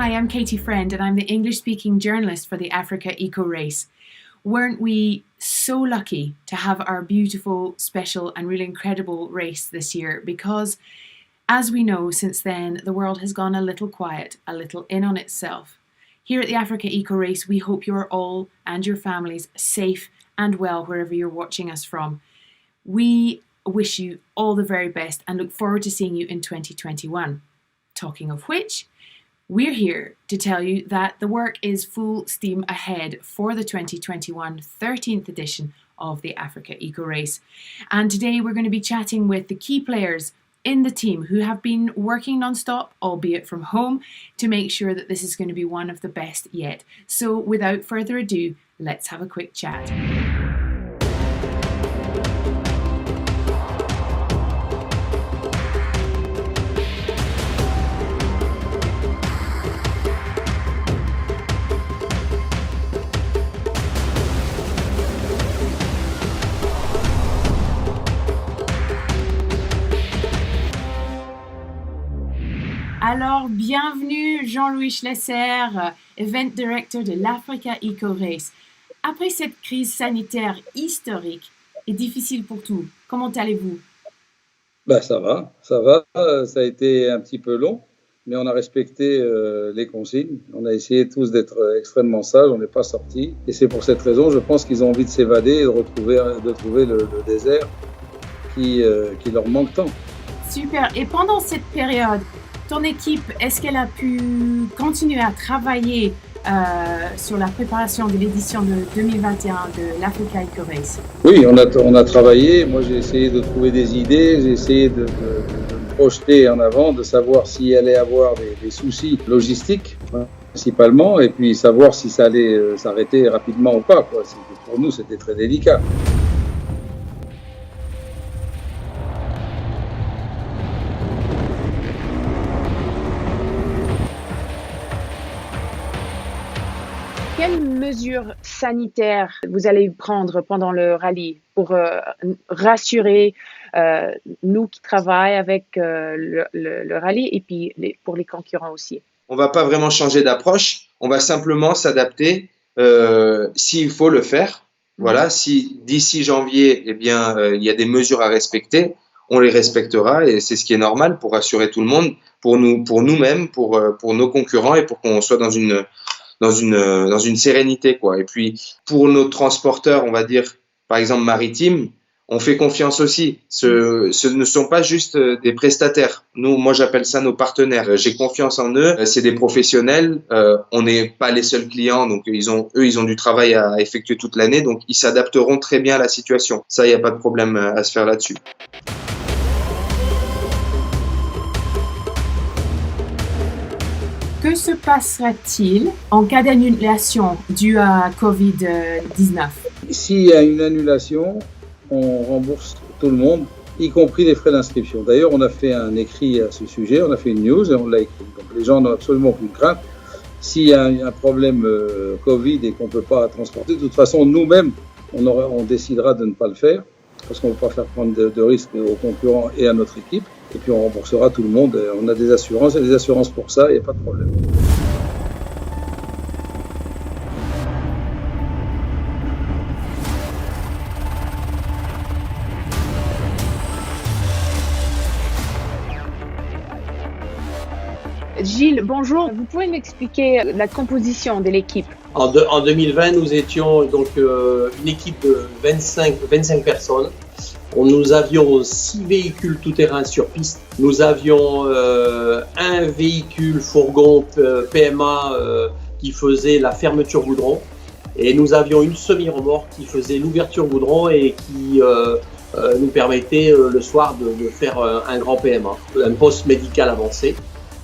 Hi, I'm Katie Friend, and I'm the English-speaking journalist for the Africa Eco Race. Weren't we so lucky to have our beautiful, special, and really incredible race this year? Because, as we know, since then, the world has gone a little quiet, a little in on itself. Here at the Africa Eco Race, we hope you are all and your families safe and well wherever you're watching us from. We wish you all the very best and look forward to seeing you in 2021. Talking of which, we're here to tell you that the work is full steam ahead for the 2021 13th edition of the Africa Eco Race. And today we're going to be chatting with the key players in the team who have been working non-stop, albeit from home, to make sure that this is going to be one of the best yet. So without further ado, let's have a quick chat. Alors, bienvenue Jean-Louis Schlesser, Event Director de l'Africa Eco Race. Après cette crise sanitaire historique et difficile pour tous, comment allez-vous? Ça va. Ça a été un petit peu long, mais on a respecté les consignes. On a essayé tous d'être extrêmement sages, on n'est pas sortis. Et c'est pour cette raison, je pense qu'ils ont envie de s'évader et de trouver le désert qui leur manque tant. Super. Et pendant cette période, ton équipe, est-ce qu'elle a pu continuer à travailler sur la préparation de l'édition de 2021 de l'Africa Eco Race? Oui, on a travaillé. Moi, j'ai essayé de trouver des idées, j'ai essayé de me projeter en avant, de savoir s'il allait avoir des soucis logistiques, principalement, et puis savoir si ça allait s'arrêter rapidement ou pas, quoi. Pour nous, c'était très délicat. Quelles mesures sanitaires vous allez prendre pendant le rallye pour rassurer nous qui travaillons avec le rallye et puis pour les concurrents aussi? On ne va pas vraiment changer d'approche, on va simplement s'adapter s'il faut le faire. Voilà, si d'ici janvier, il y a des mesures à respecter, on les respectera et c'est ce qui est normal pour rassurer tout le monde, pour nous-mêmes, pour nos concurrents et pour qu'on soit dans une sérénité, quoi. Et puis, pour nos transporteurs, on va dire, par exemple, maritimes, on fait confiance aussi. Ce ne sont pas juste des prestataires. Moi, j'appelle ça nos partenaires. J'ai confiance en eux. C'est des professionnels. On n'est pas les seuls clients. Donc, ils ont du travail à effectuer toute l'année. Donc, ils s'adapteront très bien à la situation. Ça, il n'y a pas de problème à se faire là-dessus. Que se passera-t-il en cas d'annulation due à Covid-19? S'il y a une annulation, on rembourse tout le monde, y compris les frais d'inscription. D'ailleurs, on a fait un écrit à ce sujet, on a fait une news et on l'a écrit. Donc les gens n'ont absolument plus de crainte. S'il y a un problème Covid et qu'on ne peut pas transporter, de toute façon, nous-mêmes, on décidera de ne pas le faire parce qu'on ne veut pas faire prendre de risques aux concurrents et à notre équipe. Et puis on remboursera tout le monde. On a des assurances, il y a des assurances pour ça, il n'y a pas de problème. Gilles, bonjour. Vous pouvez m'expliquer la composition de l'équipe? En 2020, nous étions donc une équipe de 25 personnes. Nous avions 6 véhicules tout-terrain sur piste. Nous avions un véhicule fourgon PMA qui faisait la fermeture goudron. Et nous avions une semi-remorque qui faisait l'ouverture goudron et qui nous permettait le soir de faire un grand PMA, un poste médical avancé.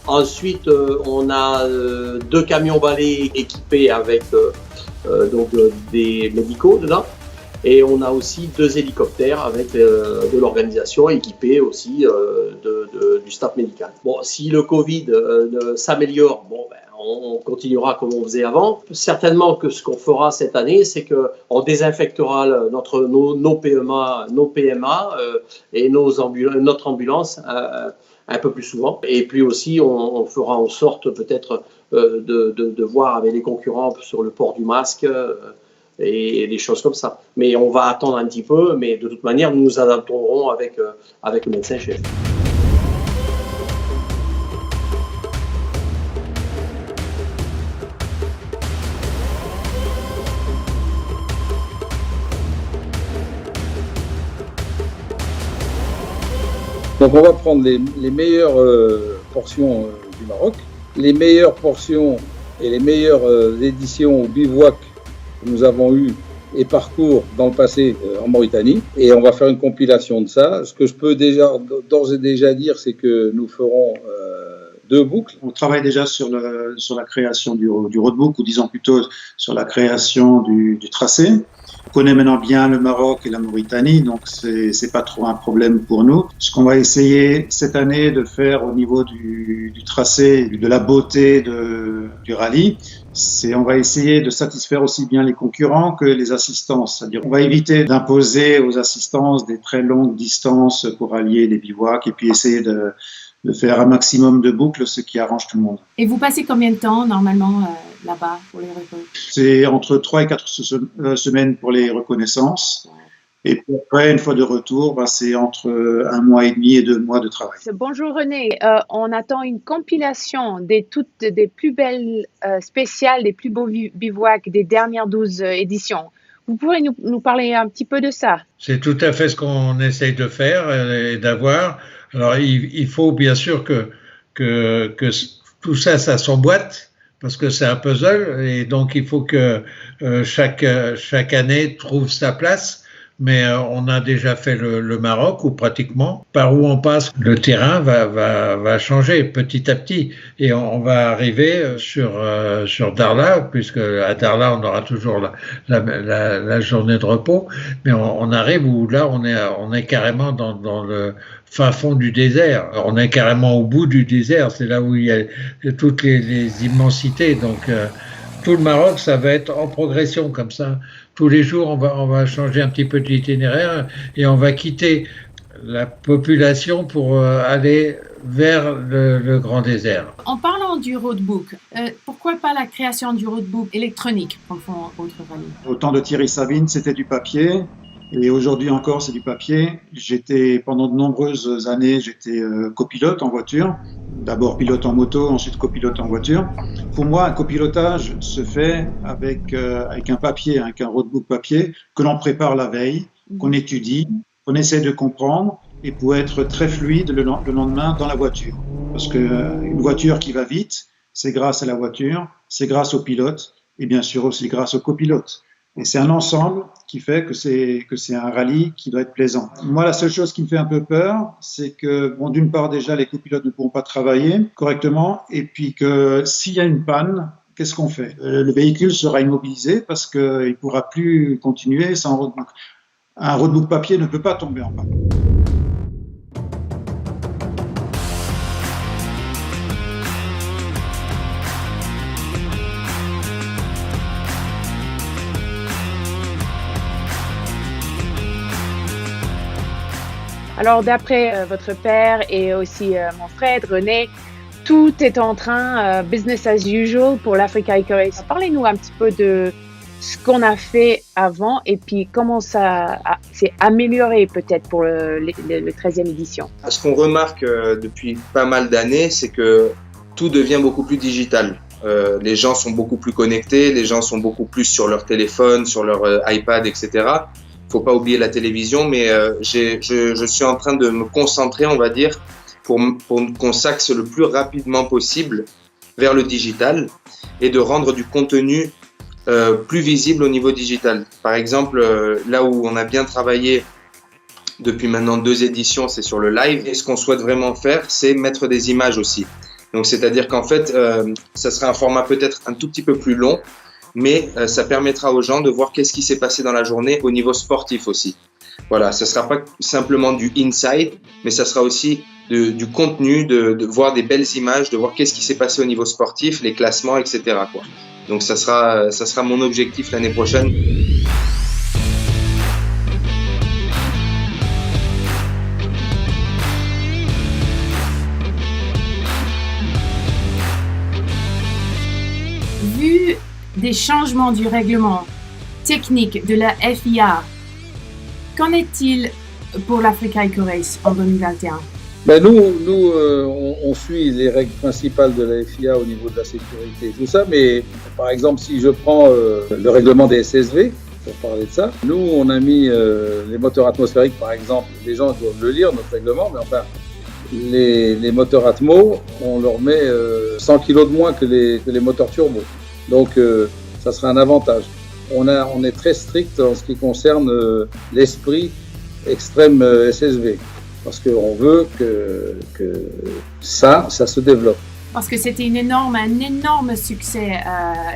Ensuite, on a 2 camions balais équipés avec des médicaux dedans. Et on a aussi 2 hélicoptères avec de l'organisation équipée aussi du staff médical. Bon, si le Covid s'améliore, on continuera comme on faisait avant. Certainement que ce qu'on fera cette année, c'est qu'on désinfectera nos PMA et notre ambulance un peu plus souvent. Et puis aussi, on fera en sorte peut-être de voir avec les concurrents sur le port du masque et des choses comme ça. Mais on va attendre un petit peu, mais de toute manière, nous nous adapterons avec le médecin-chef. Donc on va prendre les meilleures portions du Maroc, les meilleures portions et les meilleures éditions au bivouac que nous avons eues et parcours dans le passé en Mauritanie, et on va faire une compilation de ça. Ce que je peux d'ores et déjà dire, c'est que nous ferons 2 boucles. On travaille déjà sur la création du roadbook, ou disons plutôt sur la création du tracé. On connaît maintenant bien le Maroc et la Mauritanie, donc c'est pas trop un problème pour nous. Ce qu'on va essayer cette année de faire au niveau du tracé, de la beauté du rallye, c'est on va essayer de satisfaire aussi bien les concurrents que les assistances. C'est-à-dire on va éviter d'imposer aux assistances des très longues distances pour allier les bivouacs, et puis essayer de faire un maximum de boucles, ce qui arrange tout le monde. Et vous passez combien de temps normalement là-bas pour les reconnaissances? C'est entre 3 et 4 semaines pour les reconnaissances. Et puis après, une fois de retour, c'est entre 1 mois et demi et 2 mois de travail. Bonjour René, on attend une compilation des plus belles spéciales, des plus beaux bivouacs des dernières 12 éditions. Vous pourrez nous parler un petit peu de ça? C'est tout à fait ce qu'on essaye de faire et d'avoir. Alors, il faut bien sûr que tout ça s'emboîte, parce que c'est un puzzle, et donc il faut que chaque année trouve sa place. Mais on a déjà fait le Maroc, ou pratiquement. Par où on passe, le terrain va changer petit à petit, et on va arriver sur Darla, puisque à Darla on aura toujours la journée de repos. Mais on arrive où là on est carrément dans le fin fond du désert. On est carrément au bout du désert. C'est là où il y a toutes les immensités. Donc tout le Maroc, ça va être en progression comme ça. Tous les jours, on va changer un petit peu d'itinéraire, et on va quitter la population pour aller vers le grand désert. En parlant du roadbook, pourquoi pas la création du roadbook électronique pour votre rallye? Au temps de Thierry Sabine, c'était du papier. Et aujourd'hui encore, c'est du papier. Pendant de nombreuses années, j'étais copilote en voiture. D'abord pilote en moto, ensuite copilote en voiture. Pour moi, un copilotage se fait avec un papier, avec un roadbook papier que l'on prépare la veille, qu'on étudie, qu'on essaie de comprendre, et pour être très fluide le lendemain dans la voiture. Parce qu'une voiture qui va vite, c'est grâce à la voiture, c'est grâce au pilote, et bien sûr aussi grâce au copilote. Et c'est un ensemble qui fait que c'est un rallye qui doit être plaisant. Moi, la seule chose qui me fait un peu peur, c'est que, bon, d'une part, déjà, les copilotes ne pourront pas travailler correctement, et puis que s'il y a une panne, qu'est-ce qu'on fait? Le véhicule sera immobilisé parce qu'il ne pourra plus continuer sans roadbook. Un roadbook papier ne peut pas tomber en panne. Alors, d'après votre père et aussi mon frère René, tout est en train, business as usual pour l'Africa Eco Race. Parlez-nous un petit peu de ce qu'on a fait avant, et puis comment ça s'est amélioré peut-être pour le 13e édition. Ce qu'on remarque depuis pas mal d'années, c'est que tout devient beaucoup plus digital. Les gens sont beaucoup plus connectés, les gens sont beaucoup plus sur leur téléphone, sur leur iPad, etc. Faut pas oublier la télévision, mais je suis en train de me concentrer, on va dire, pour qu'on s'axe le plus rapidement possible vers le digital, et de rendre du contenu plus visible au niveau digital. Par exemple, là où on a bien travaillé depuis maintenant 2 éditions, c'est sur le live, et ce qu'on souhaite vraiment faire, c'est mettre des images aussi. Donc c'est-à-dire qu'en fait, ça sera un format peut-être un tout petit peu plus long, mais ça permettra aux gens de voir qu'est-ce qui s'est passé dans la journée au niveau sportif aussi. Voilà, ça sera pas simplement du inside, mais ça sera aussi du contenu, de voir des belles images, de voir qu'est-ce qui s'est passé au niveau sportif, les classements, etc., quoi. Donc ça sera mon objectif l'année prochaine. des changements du règlement technique de la FIA. Qu'en est-il pour l'Africa Eco Race en 2021? Ben on suit les règles principales de la FIA au niveau de la sécurité et tout ça, mais par exemple, si je prends le règlement des SSV, pour parler de ça, nous, on a mis les moteurs atmosphériques, par exemple, les gens doivent le lire, notre règlement, mais enfin, les moteurs Atmo, on leur met 100 kg de moins que les moteurs turbo. Donc, ça sera un avantage. On est très strict en ce qui concerne l'esprit extrême SSV. Parce qu'on veut que ça se développe. Parce que c'était un énorme succès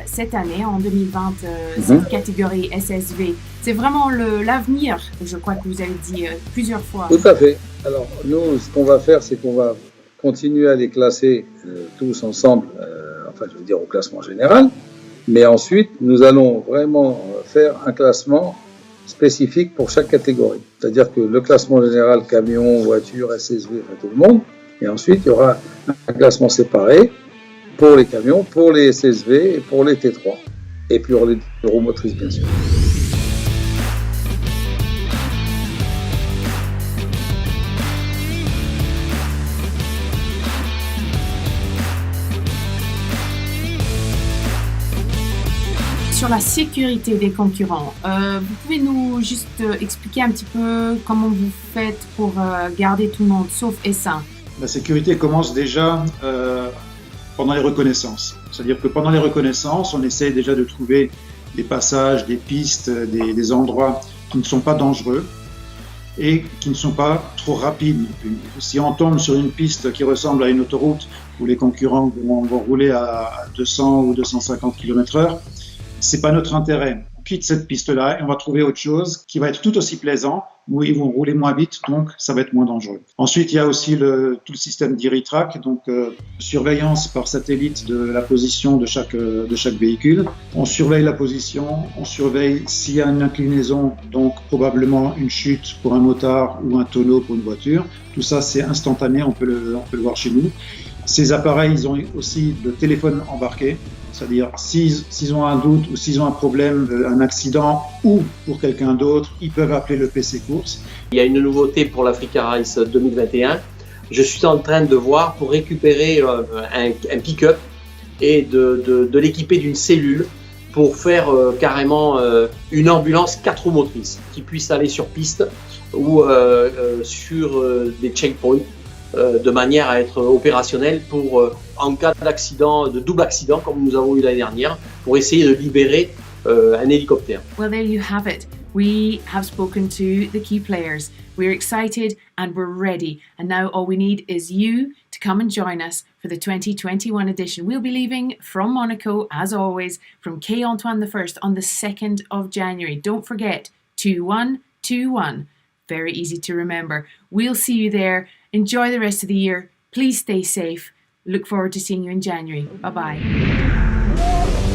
cette année, en 2020, cette catégorie SSV. C'est vraiment l'avenir, je crois que vous avez dit plusieurs fois. Tout à fait. Alors, nous, ce qu'on va faire, c'est qu'on va continuer à les classer tous ensemble, je veux dire au classement général. Mais ensuite, nous allons vraiment faire un classement spécifique pour chaque catégorie. C'est-à-dire que le classement général, camion, voiture, SSV, tout le monde. Et ensuite, il y aura un classement séparé pour les camions, pour les SSV et pour les T3. Et pour les roues motrices, bien sûr. Sur la sécurité des concurrents, vous pouvez nous juste expliquer un petit peu comment vous faites pour garder tout le monde sauf et sain? La sécurité commence déjà pendant les reconnaissances. C'est-à-dire que pendant les reconnaissances, on essaie déjà de trouver des passages, des pistes, des endroits qui ne sont pas dangereux et qui ne sont pas trop rapides non plus. Si on tombe sur une piste qui ressemble à une autoroute où les concurrents vont rouler à 200 ou 250 km/h, c'est pas notre intérêt. On quitte cette piste-là et on va trouver autre chose qui va être tout aussi plaisant, où ils vont rouler moins vite, donc ça va être moins dangereux. Ensuite, il y a aussi tout le système d'e-track, donc surveillance par satellite de la position de chaque véhicule. On surveille la position, on surveille s'il y a une inclinaison, donc probablement une chute pour un motard ou un tonneau pour une voiture. Tout ça, c'est instantané, on peut le voir chez nous. Ces appareils, ils ont aussi le téléphone embarqué, c'est-à-dire s'ils ont un doute ou s'ils ont un problème, un accident ou pour quelqu'un d'autre, ils peuvent appeler le PC Course. Il y a une nouveauté pour l'Africa Race 2021. Je suis en train de voir pour récupérer un pick-up et de l'équiper d'une cellule pour faire carrément une ambulance 4 roues motrices qui puisse aller sur piste ou sur des checkpoints. De manière à être opérationnel pour, en cas d'accident, de double accident comme nous avons eu l'année dernière, pour essayer de libérer un hélicoptère. Well, there you have it. We have spoken to the key players. We're excited and we're ready. And now all we need is you to come and join us for the 2021 edition. We'll be leaving from Monaco, as always, from Quai Antoine I on the 2nd of January. Don't forget, 2121. Very easy to remember. We'll see you there. Enjoy the rest of the year. Please stay safe. Look forward to seeing you in January. Bye-bye.